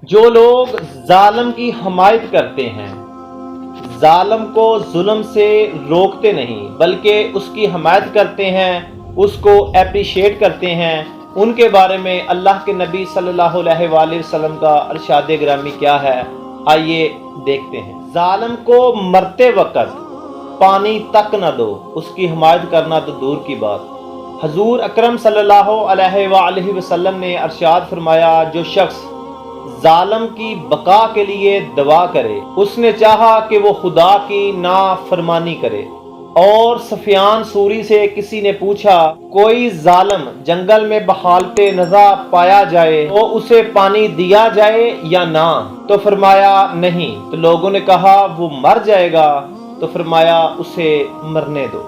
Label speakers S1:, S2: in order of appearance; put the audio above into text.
S1: जो लोग जालिम की हमायत करते हैं, जालिम को जुल्म से रोकते नहीं बल्कि उसकी हमायत करते हैं, उसको एप्रिशिएट करते हैं, उनके बारे में अल्लाह के नबी सल्लल्लाहु अलैहि वसल्लम का इरशाद गिरामी क्या है, आइए देखते हैं। जालिम को मरते वक़्त पानी तक न दो, उसकी हमायत करना तो दूर की बात। हजूर अकरम सल्लल्लाहु अलैहि वसल्लम ने इरशाद फरमाया, जो शख्स जालिम की बका के लिए दुआ करे, उसने चाहा कि वो खुदा की नाफरमानी करे। और सफियान सूरी से किसी ने पूछा, कोई जालिम जंगल में बहालते नज़ा पाया जाए तो उसे पानी दिया जाए या ना? तो फरमाया नहीं। तो लोगों ने कहा वो मर जाएगा, तो फरमाया उसे मरने दो।